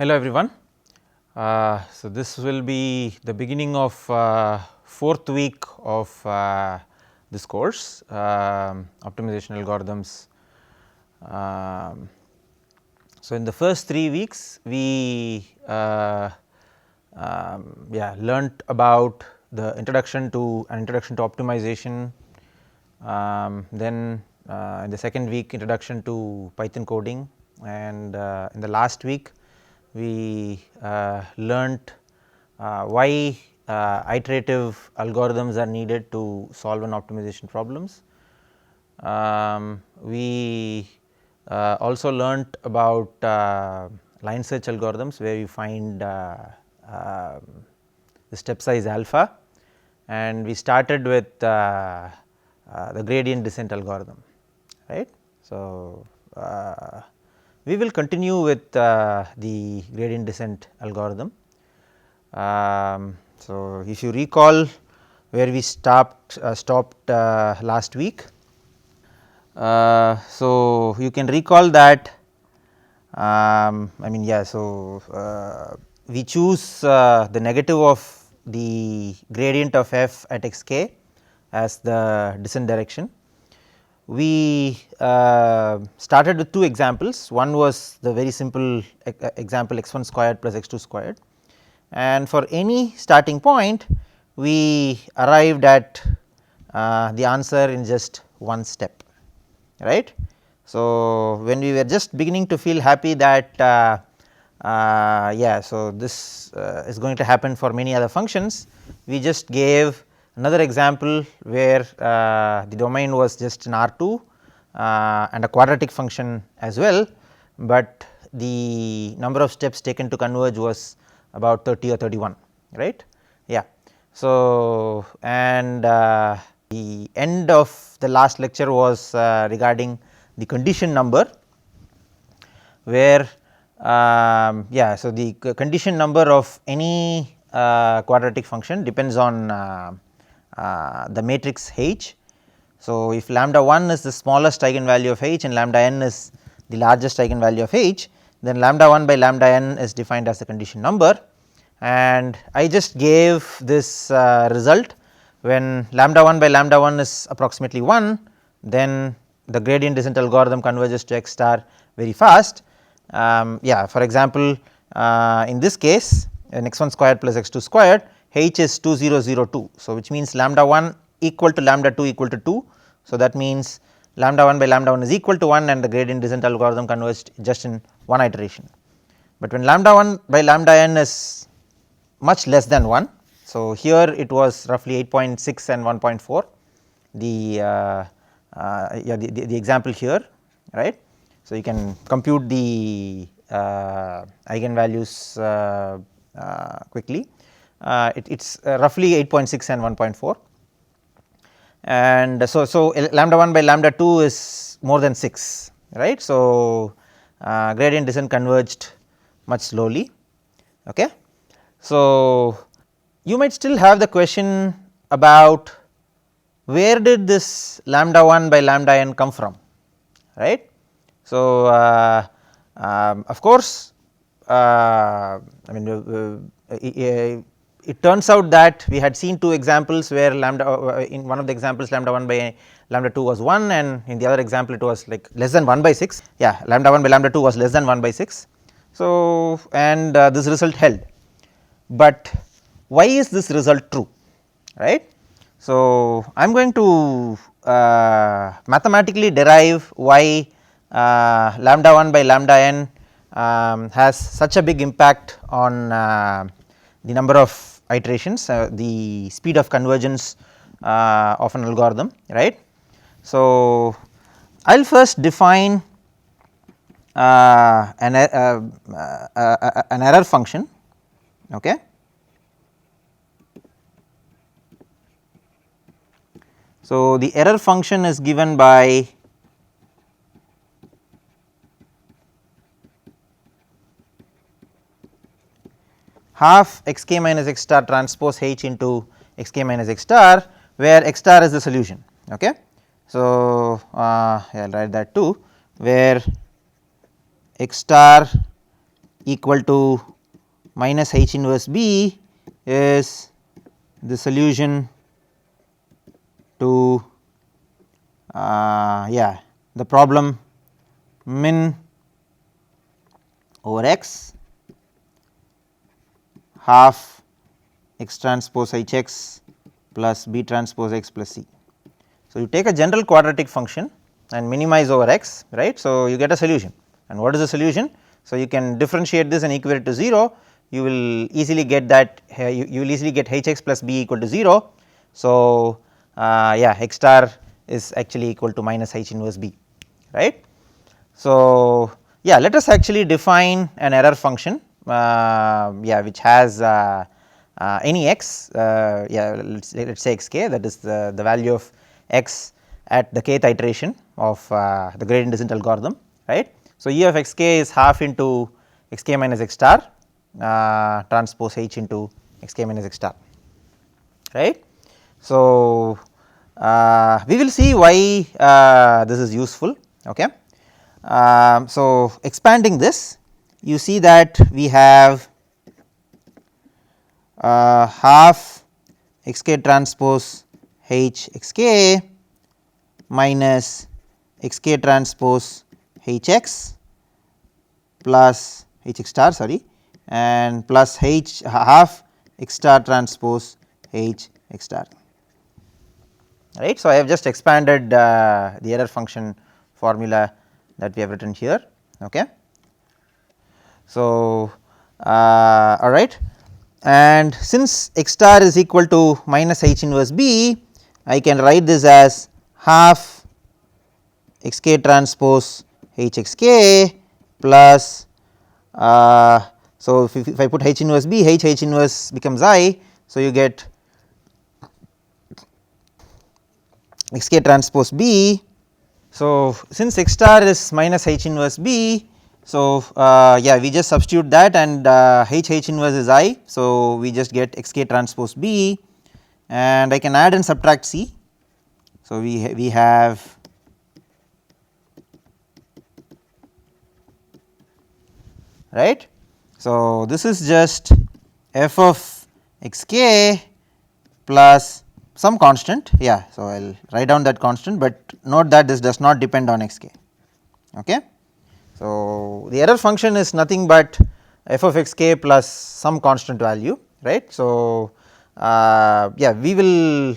Hello everyone. So, this will be the beginning of fourth week of this course, optimization algorithms. So, in the first 3 weeks we learnt about the introduction to optimization, then in the second week introduction to Python coding, and in the last week we learnt why iterative algorithms are needed to solve an optimization problems. We also learnt about line search algorithms, where you find the step size alpha, and we started with the gradient descent algorithm, right. So, we will continue with the gradient descent algorithm. So, if you recall where we stopped last week. So, you can recall that we choose the negative of the gradient of f at x k as the descent direction. We started with two examples. One was the very simple example x 1 squared plus x 2 squared, and for any starting point we arrived at the answer in just one step, right. So, when we were just beginning to feel happy that so this is going to happen for many other functions, we just gave another example where the domain was just an R2 and a quadratic function as well, but the number of steps taken to converge was about 30 or 31, right. Yeah. So, and the end of the last lecture was regarding the condition number, where so the condition number of any quadratic function depends on the matrix H. So, if lambda 1 is the smallest eigenvalue of H and lambda n is the largest eigenvalue of H, then lambda 1 by lambda n is defined as the condition number, and I just gave this result. When lambda 1 by lambda 1 is approximately 1, then the gradient descent algorithm converges to x star very fast. For example, in this case in x 1 squared plus x 2 squared, H is 2002. So, which means lambda 1 equal to lambda 2 equal to 2. So, that means lambda 1 by lambda 1 is equal to 1 and the gradient descent algorithm converged just in one iteration. But when lambda 1 by lambda n is much less than 1. So, here it was roughly 8.6 and 1.4 the example here, right. So, you can compute the eigenvalues quickly. It is roughly 8.6 and 1.4, and so lambda 1 by lambda 2 is more than 6, right. So, gradient descent converged much slowly. Okay. So, you might still have the question about where did this lambda 1 by lambda n come from, right. So, of course, it turns out that we had seen two examples where lambda in one of the examples lambda 1 by lambda 2 was 1, and in the other example it was like less than 1 by 6. Yeah, lambda 1 by lambda 2 was less than 1 by 6. So, and this result held, but why is this result true, right. So, I am going to mathematically derive why lambda 1 by lambda n has such a big impact on the number of iterations, the speed of convergence of an algorithm, right. So, I will first define an error function. Okay. So, the error function is given by half x k minus x star transpose h into x k minus x star, where x star is the solution. Okay. So, I will write that too, where x star equal to minus H inverse B is the solution to the problem min over x half x transpose H x plus B transpose x plus C. So, you take a general quadratic function and minimize over x, right. So, you get a solution, and what is the solution? So, you can differentiate this and equate it to 0, you will easily get that you will easily get H x plus B equal to 0. So, x star is actually equal to minus H inverse B, right. So, let us actually define an error function which has any x, let us say x k, that is the value of x at the kth iteration of the gradient descent algorithm, right. So, E of x k is half into x k minus x star transpose H into x k minus x star, right. So, we will see why this is useful. Okay. So, expanding this, you see that we have half x k transpose H x k minus x k transpose H x plus H x star, sorry, and plus H half x star transpose H x star, right. So, I have just expanded the error function formula that we have written here. Okay. So, all right, and since x star is equal to minus H inverse B, I can write this as half x k transpose H x k plus so if I put H inverse B, H inverse becomes I. So, you get x k transpose B. So, since x star is minus H inverse B, so we just substitute that, and H inverse is I. So, we just get x k transpose B, and I can add and subtract C. So, we have right. So, this is just f of x k plus some constant, so I will write down that constant, but note that this does not depend on x k. Okay. So, the error function is nothing but f of x k plus some constant value, right. So, we will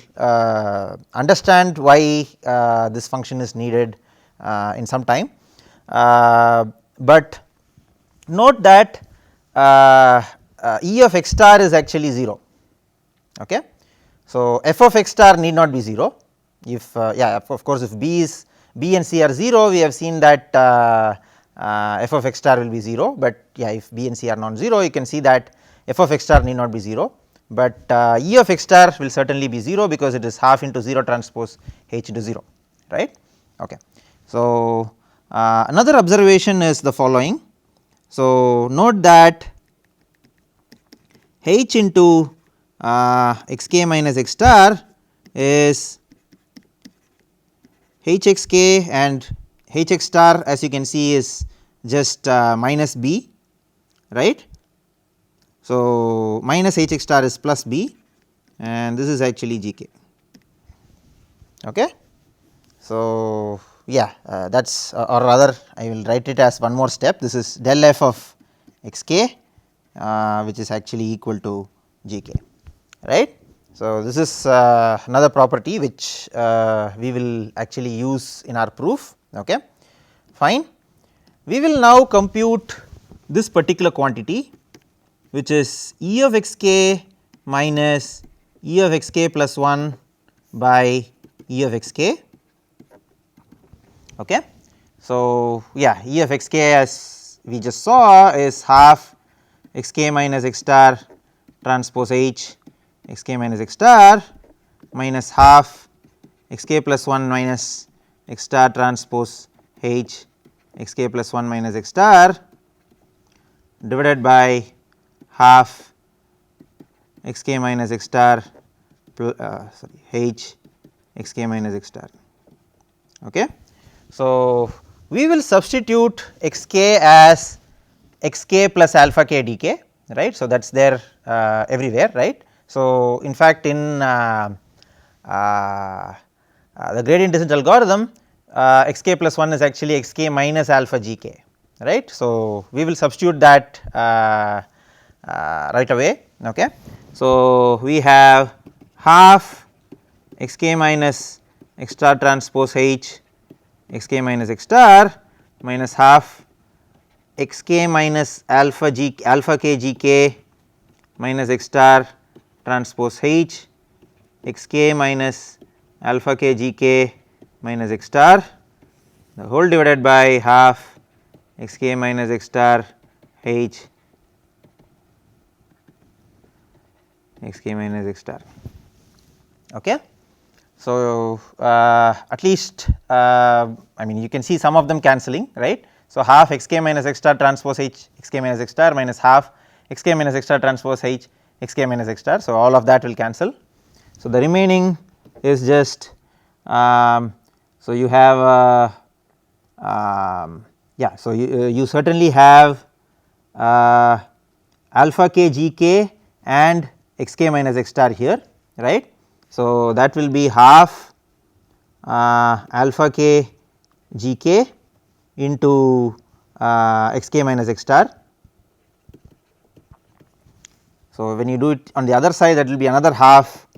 understand why this function is needed in some time, but note that E of x star is actually 0. Okay. So, f of x star need not be 0, if of course, if b and c are 0, we have seen that f of x star will be 0, but if b and c are non 0, you can see that f of x star need not be 0, but E of x star will certainly be 0, because it is half into 0 transpose H into 0, right. Okay. So, another observation is the following. So, note that H into x k minus x star is H x k, and H x star, as you can see, is just minus b, right. So, minus H x star is plus b, and this is actually g k. Okay. So, that is, or rather I will write it as one more step, this is del f of x k which is actually equal to g k, right. So, this is another property which we will actually use in our proof. Okay. Fine. We will now compute this particular quantity, which is E of x k minus E of x k plus 1 by E of x k. Okay. So, E of x k, as we just saw, is half x k minus x star transpose H x k minus x star minus half x k plus 1 minus x star transpose H x k plus 1 minus x star divided by half x k minus x star H x k minus x star. Okay. So, we will substitute x k as x k plus alpha k d k, right. So, that is there everywhere, right. So, in fact, in the gradient descent algorithm, x k plus 1 is actually x k minus alpha g k, right. So, we will substitute that right away. Okay. So, we have half x k minus x star transpose h x k minus x star minus half x k minus alpha k g k minus x star transpose h x k minus alpha k g k minus x star, the whole divided by half x k minus x star h x k minus x star. Okay. So, at least I mean you can see some of them cancelling, right. So, half x k minus x star transpose h x k minus x star minus half x k minus x star transpose h x k minus x star. So, all of that will cancel. So, the remaining is just so you have yeah. So, you certainly have alpha k g k and x k minus x star here, right. So, that will be half alpha k g k into x k minus x star. So, when you do it on the other side, that will be another half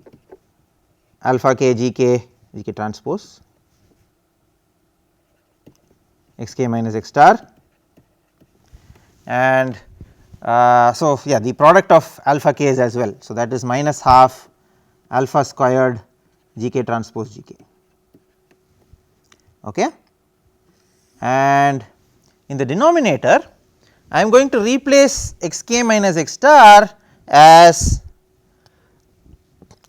alpha k g k transpose x k minus x star, and so yeah, the product of alpha k is as well. So, that is minus half alpha squared g k transpose g k. Okay. And in the denominator I am going to replace x k minus x star as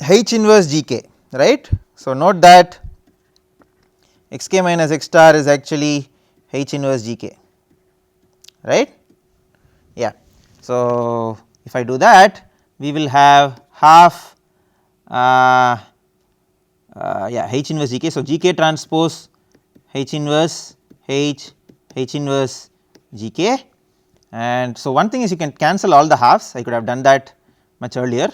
h inverse g k, right. So, note that x k minus x star is actually h inverse g k, right. Yeah. So, if I do that, we will have half yeah, h inverse g k. So, g k transpose h inverse h inverse g k, and so one thing is you can cancel all the halves. I could have done that much earlier.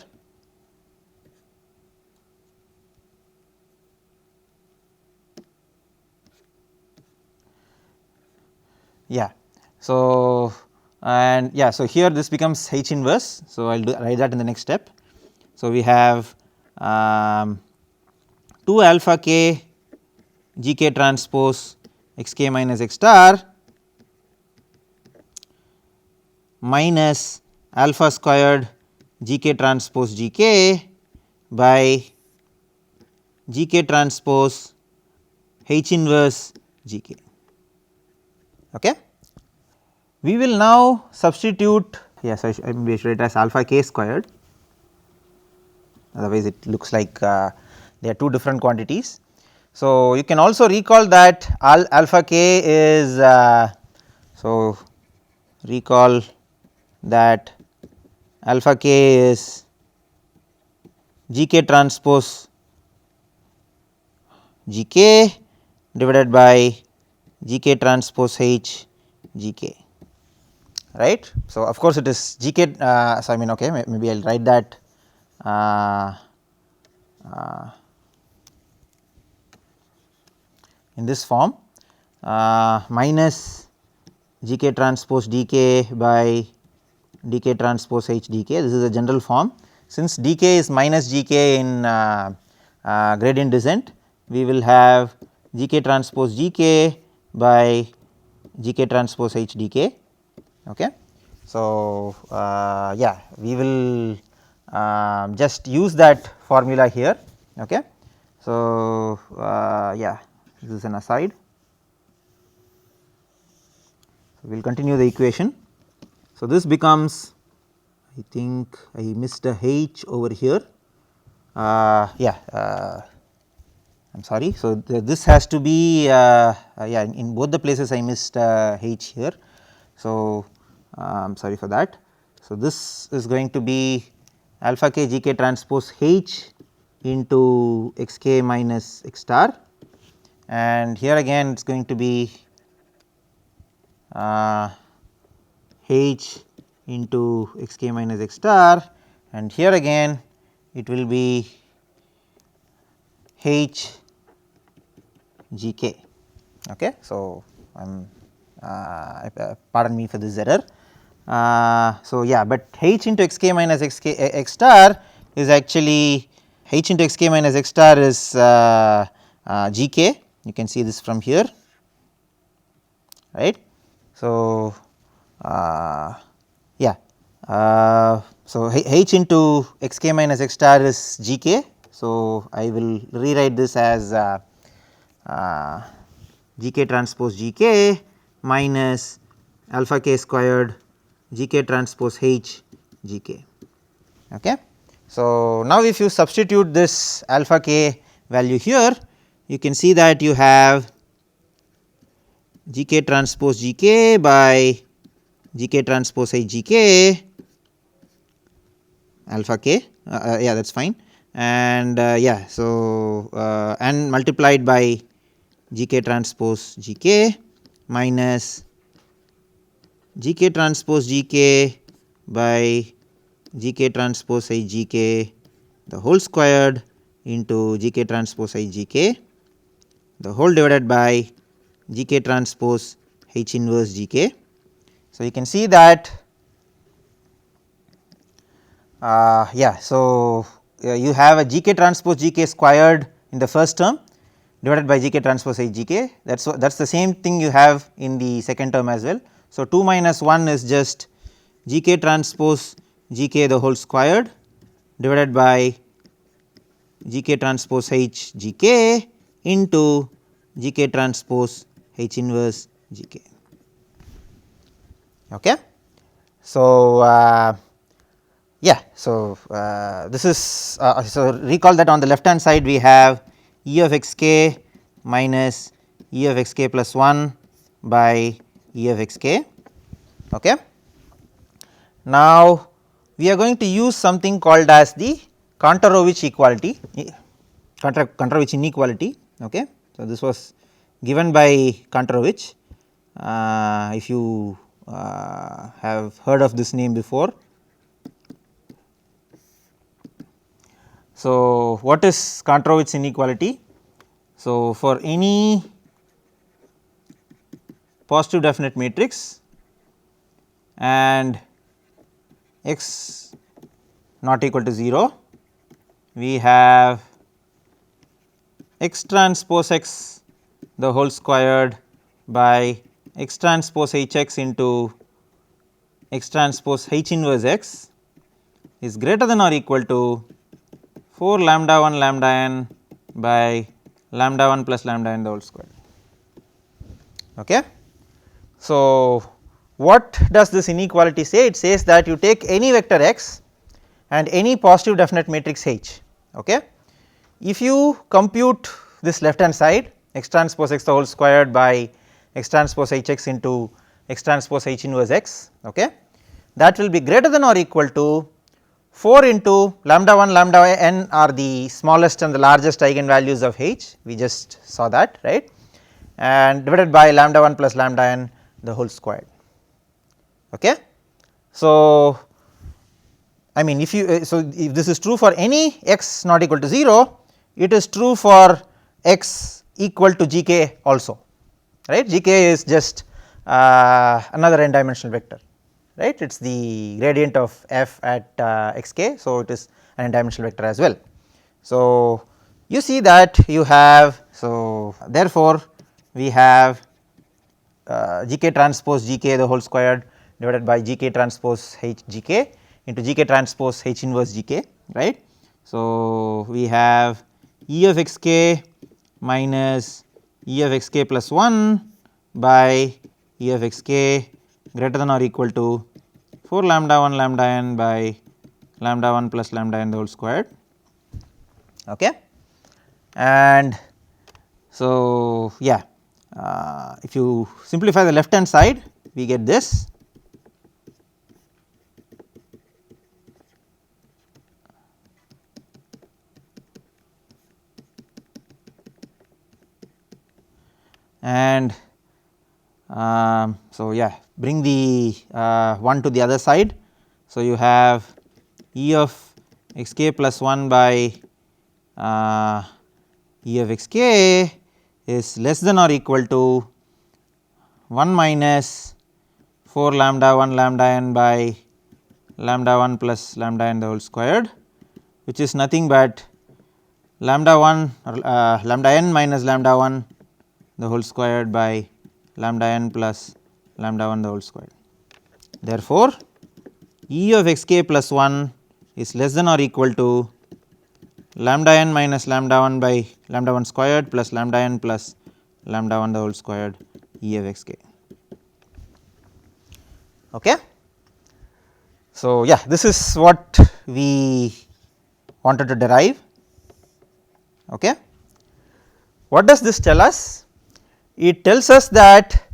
Yeah. So, and yeah, so here this becomes h inverse. So, I will write that in the next step. So, we have 2 alpha k g k transpose x k minus x star minus alpha squared g k transpose g k by g k transpose h inverse g k. Okay. We will now substitute, yes, I we should write as alpha k squared, otherwise it looks like they are two different quantities. So, you can also recall that alpha k is so recall that alpha k is g k transpose g k divided by g k transpose h g k, right. So, of course, it is g k. So, I mean okay, maybe I will write that in this form minus g k transpose d k by d k transpose h d k. This is a general form. Since d k is minus g k in gradient descent, we will have g k transpose g k by g k transpose h d k. Okay. So, yeah, we will just use that formula here. Okay. So, yeah, this is an aside. So, we will continue the equation. So, this becomes, I think I missed a h over here. Yeah, I am sorry. So, this has to be yeah, in both the places I missed h here. So, I am sorry for that. So, this is going to be alpha k g k transpose h into x k minus x star, and here again it is going to be h into xk minus x star, and here again it will be h gk. Okay. So, pardon me for this error. So, yeah, but h into xk minus xk x star is actually h into xk minus x star is gk. You can see this from here, right. So, yeah, so h into xk minus x star is gk. So, I will rewrite this as gk transpose gk minus alpha k squared gk transpose h gk. Okay. So, now if you substitute this alpha k value here, you can see that you have gk transpose gk by gk transpose h gk alpha k, yeah, that is fine, and yeah. So, and multiplied by gk transpose gk minus gk transpose gk by gk transpose I gk the whole squared into gk transpose I gk the whole divided by gk transpose h inverse gk. So, you can see that yeah. So, you have a gk transpose gk squared in the first term divided by gk transpose h gk, that is the same thing you have in the second term as well. So, 2 minus 1 is just gk transpose gk the whole squared divided by gk transpose h gk into gk transpose h inverse gk. Okay. So, yeah. So, this is so recall that on the left hand side we have e of x k minus e of x k plus 1 by e of x k. Okay. Now, we are going to use something called as the Kantorovich equality, Kantorovich inequality. Okay. So, this was given by Kantorovich. If you have heard of this name before. So, what is Kantorovich inequality? So, for any positive definite matrix and x not equal to 0, we have x transpose x the whole squared by x transpose h x into x transpose h inverse x is greater than or equal to 4 lambda 1 lambda n by lambda 1 plus lambda n the whole square. Okay. So, what does this inequality say? It says that you take any vector x and any positive definite matrix H. Okay. If you compute this left hand side x transpose x the whole squared by x transpose h x into x transpose h inverse x, okay, that will be greater than or equal to 4 into lambda 1 lambda n are the smallest and the largest eigenvalues of H, we just saw that, right, and divided by lambda 1 plus lambda n the whole squared. Okay. So, I mean if you so if this is true for any x not equal to 0, it is true for x equal to gk also, right. Gk is just another n dimensional vector, right, it is the gradient of f at xk. So, it is an n dimensional vector as well. So, you see that you have, so therefore, we have gk transpose gk the whole squared divided by gk transpose h gk into gk transpose h inverse gk, right. So, we have e of xk minus e of xk plus 1 by e of xk greater than or equal to 4 lambda 1 lambda n by lambda 1 plus lambda n the whole squared. Okay. And so, yeah, if you simplify the left hand side, we get this. And So, yeah, bring the 1 to the other side. So, you have E of x k plus 1 by E of x k is less than or equal to 1 minus 4 lambda 1 lambda n by lambda 1 plus lambda n the whole squared, which is nothing but lambda 1 or lambda n minus lambda 1 the whole squared by lambda n plus lambda 1 the whole squared. Therefore, E of x k plus 1 is less than or equal to lambda n minus lambda 1 by lambda 1 squared plus lambda n plus lambda 1 the whole squared E of x k. Okay. So, yeah, this is what we wanted to derive. Okay. What does this tell us? It tells us that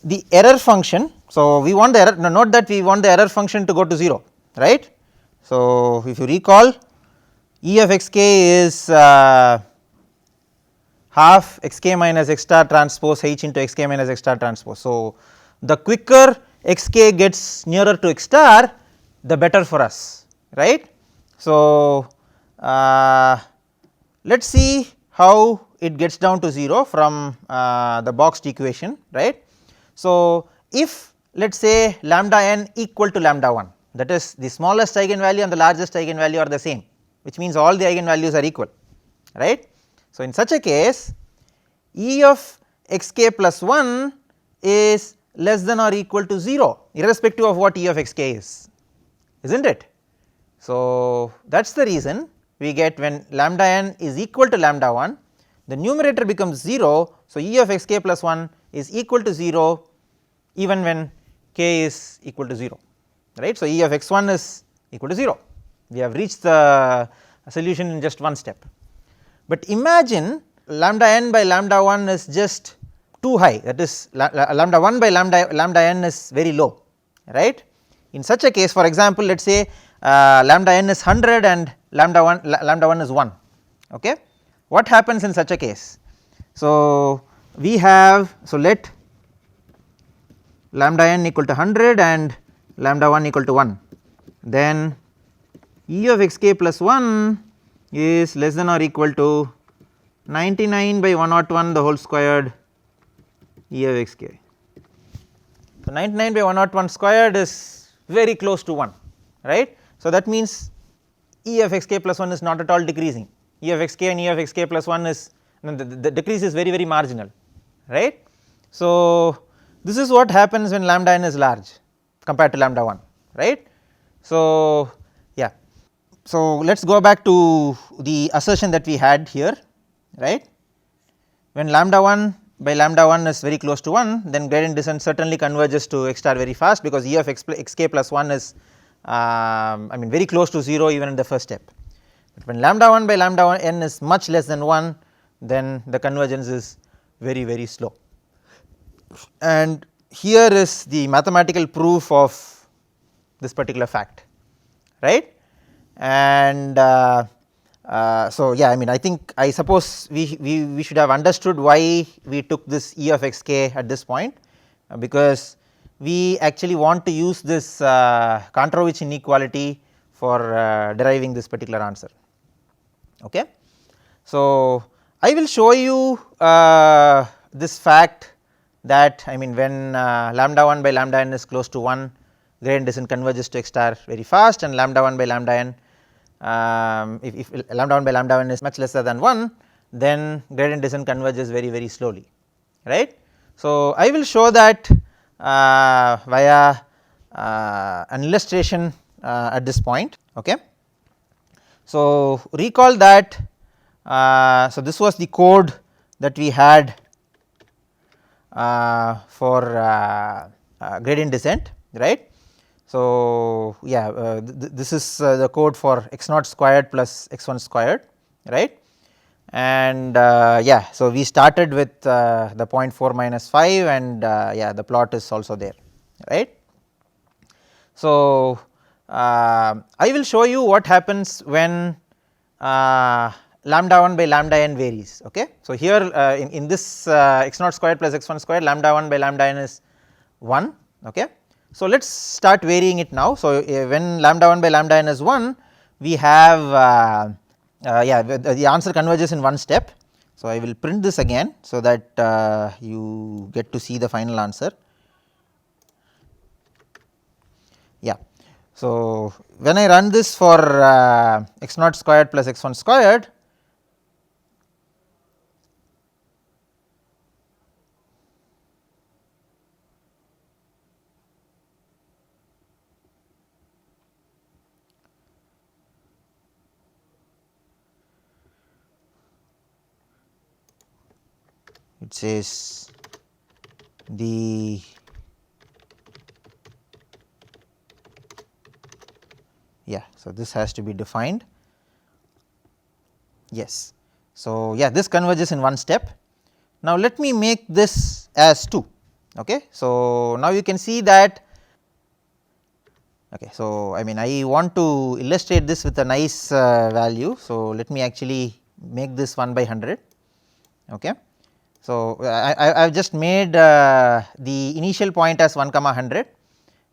the error function. So, we want the error, note that we want the error function to go to 0, right. So, if you recall, E of x k is half x k minus x star transpose h into x k minus x star transpose. So, the quicker x k gets nearer to x star, the better for us, right. So, let us see how it gets down to 0 from the boxed equation, right. So, if let us say lambda n equal to lambda 1, that is the smallest eigenvalue and the largest eigenvalue are the same, which means all the eigenvalues are equal, right. So, in such a case E of x k plus 1 is less than or equal to 0 irrespective of what E of x k is, isn't it. So, that is the reason we get when lambda n is equal to lambda 1, the numerator becomes 0. So, E of x k plus 1 is equal to 0 even when k is equal to 0, right. So, E of x 1 is equal to 0, we have reached the solution in just one step. But imagine lambda n by lambda 1 is just too high, that is lambda 1 by lambda n is very low, right. In such a case, for example, let us say lambda n is 100 and lambda 1 is 1, okay. What happens in such a case? So, we have, so let lambda n equal to 100 and lambda 1 equal to 1, then E of x k plus 1 is less than or equal to 99 by 101 the whole squared E of x k. So, 99 by 101 squared is very close to 1, right. So, that means E of x k plus 1 is not at all decreasing, E of x k and E of x k plus 1 is the decrease is very marginal, right. So, this is what happens when lambda n is large compared to lambda 1, right. So, yeah. So, let us go back to the assertion that we had here, right. When lambda 1 by lambda 1 is very close to 1, then gradient descent certainly converges to x star very fast, because E of x k plus 1 is I mean very close to 0 even in the first step. But when lambda 1 by lambda n is much less than 1, then the convergence is very slow. And here is the mathematical proof of this particular fact, right. And so, yeah, I mean I suppose we should have understood why we took this E of x k at this point, because we actually want to use this Kantorovich inequality for deriving this particular answer. Okay. So, I will show you this fact that I mean when lambda 1 by lambda n is close to 1, gradient descent converges to x star very fast, and lambda 1 by lambda n if lambda 1 by lambda n is much lesser than 1, then gradient descent converges very slowly, right. So, I will show that via an illustration at this point. Okay. So, recall that so this was the code that we had for gradient descent, right. So, yeah, this is the code for x naught squared plus x 1 squared, right. And yeah, so we started with the 0.4 minus 5 and yeah, the plot is also there, right. So, I will show you what happens when lambda 1 by lambda n varies. Okay. So, here in this x naught squared plus x 1 squared, lambda 1 by lambda n is 1. Okay. So, let us start varying it now. So, when lambda 1 by lambda n is 1, we have the answer converges in one step. So, I will print this again, so that you get to see the final answer. Yeah. So, when I run this for x naught squared plus x 1 squared, it says the so this has to be defined. Yes. So, this converges in one step. Now, let me make this as 2. Okay. So, now you can see that. Okay. So, I mean, I want to illustrate this with a nice value. So, let me actually make this 1 by 100. Okay. So, I have just made the initial point as 1 comma 100,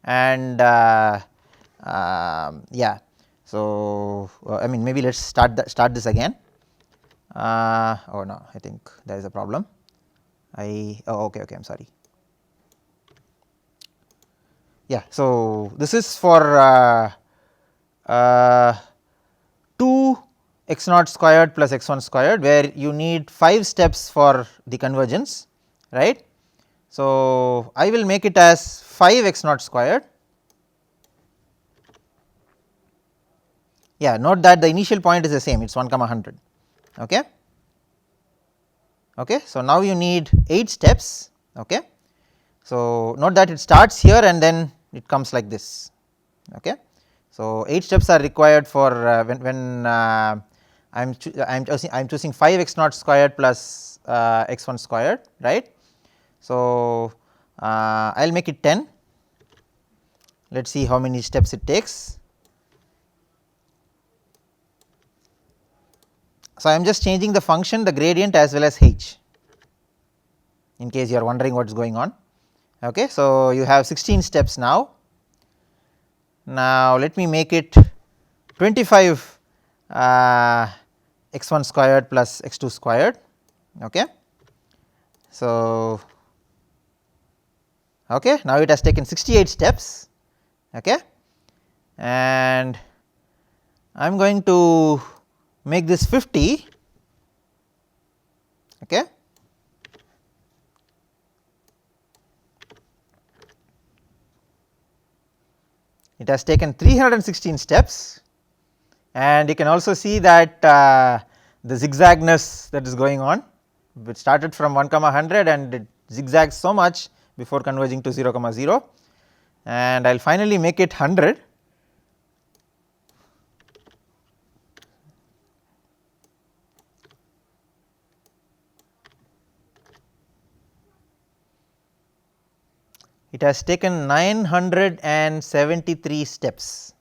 and So, I mean, maybe let us start this again. Oh no, I think there is a problem. Okay, I am sorry. Yeah. So, this is for 2 x naught squared plus x 1 squared, where you need 5 steps for the convergence, right. So, I will make it as 5 x naught squared. Yeah, note that the initial point is the same, it is 1 comma 100. Okay. Okay. So, now you need 8 steps. Okay. So, note that it starts here and then it comes like this. Okay. So, 8 steps are required for when I am choosing 5 x naught squared plus x 1 squared, right. So, I will make it 10. Let us see how many steps it takes. So, I am just changing the function, the gradient as well as h, in case you are wondering what is going on. Okay. So, you have 16 steps now. Now, let me make it 25 x 1 squared plus x 2 squared. Okay. So, now it has taken 68 steps. Okay. And I am going to make this 50. Okay. It has taken 316 steps, and you can also see that the zigzagness that is going on. It started from 1 comma 100 and it zigzags so much before converging to 0 comma 0, and I will finally make it 100. It has taken 973 steps,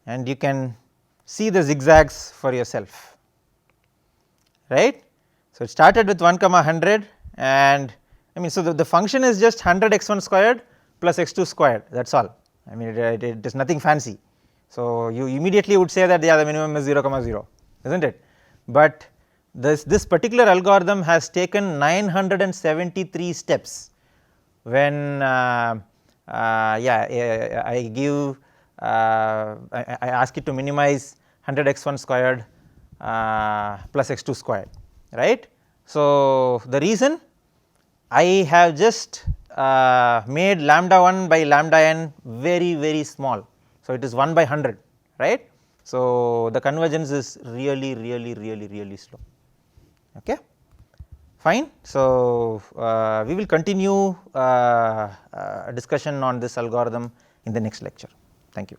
and you can see the zigzags for yourself, right. So, it started with 1 comma 100, and I mean, so the function is just 100 x 1 squared plus x 2 squared, that is all. I mean, it is nothing fancy. So, you immediately would say that the minimum is 0 comma 0, is not it, but this particular algorithm has taken 973 steps. When I give I ask it to minimize 100 x 1 squared plus x 2 squared, right. So, the reason I have just made lambda 1 by lambda n very small. So, it is 1 by 100, right. So, the convergence is really slow. Okay. Fine. So, we will continue a discussion on this algorithm in the next lecture. Thank you.